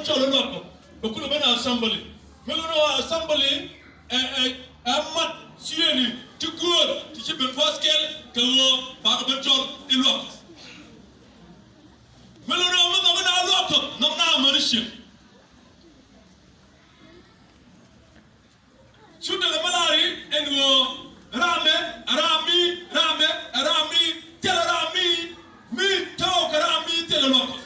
cholo loko bakulu bana assembly melono assembly amat sieni ti góor ti ci ben poskel ke wo ba ko ben chol di loko melono mo bana loko no na marishe sude le malari en wo rame tel rami mi to rami tel loko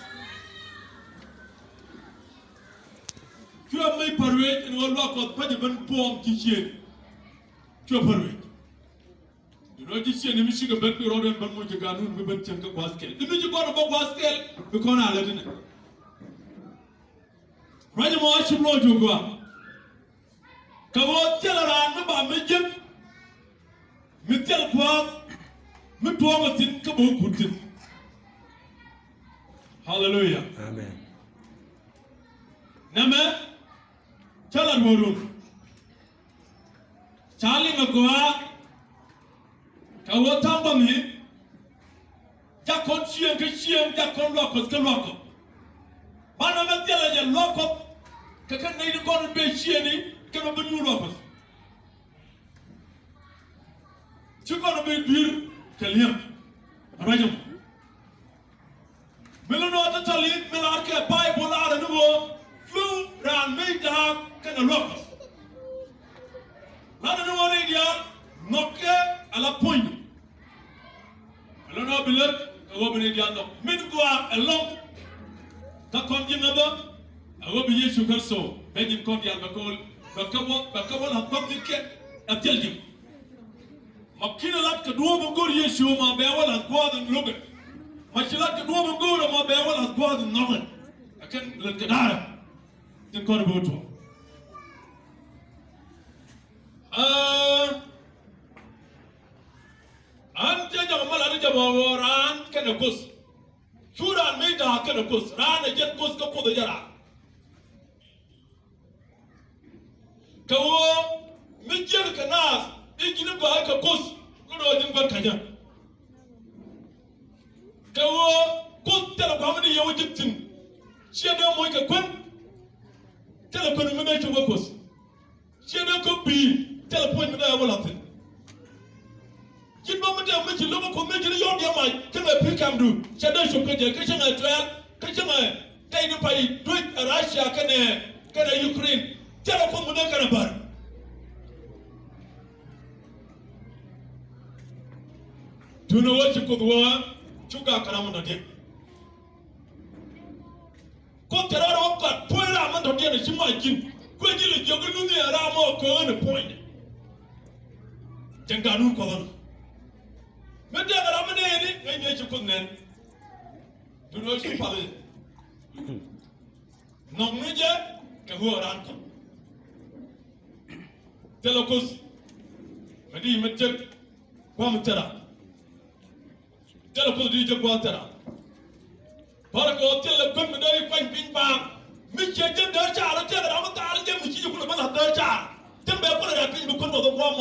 tu as mis parvé en wo loko pa je ben pom ci sieni tu parvé no ci sieni mi siga ben roden ban mo jaga nun mi ben cenka baskel dimi ci gono bo baskel bi ko na la dina rajo mo ashim lo jogwa ka wo tel ran mi ba mi jëm mi tel kwa mi toga tin ka bo kutin hallelujah Amen. Nama chalar worum chali ngwa ka wo tamba mi jakon chien ke chien jakon lokos ke loko bana ma tela je loko ka kan nei ko be chien ni ke no benu lokos ci ko no be dur ke liem rajam melono ta tali melar ke bible ara no flu ran me da ke no lokos la no wori dia nokke ala point melono bilet ko be dia no min ko along ta kon jinga ba awo bi yesu kristo be dim kon dia ba ko la pam dikke atel dim makina lat ka duo bo gor yesu ma be wala ko dan lobe machilat ka duo bo gor ma be wala ko dan no akan le kadara din kon bo to ante jamal ari jabo ran kana kus suran me da kana kus ran jet kus ka podo jara kawo mi jer kanas igini ba ka kus kudo jin ban kaja kawo kus tele ko amni yewu jittin shede moy ka kon tele ko mi me chugo kus shede ko bi tele point mi da wala tin kin ba mu da mu ci lobo ko me jiri yon dia mai kin ba pikam du shede sho ko je ke changa trial ke changa tay ni pai do Russia kana Ukraine tele ko mu da kana bar tuna wachi kudwa chuka karamu na de ko teraro ka toira man do de shi ma kin ko jili jogu ni ara mo ko ne point tenganu ko don me de gara mane ni ngai chi kudnen tuna shi pale no meje ke ho ran ko telokos medi metek ko mutara tela ko di je kwatara barko tela ko mi dai kwan pin ba mi che je dar cha ara tela ma ta ara je mi chi ko ma dar cha tembe ko ra pin ko no ko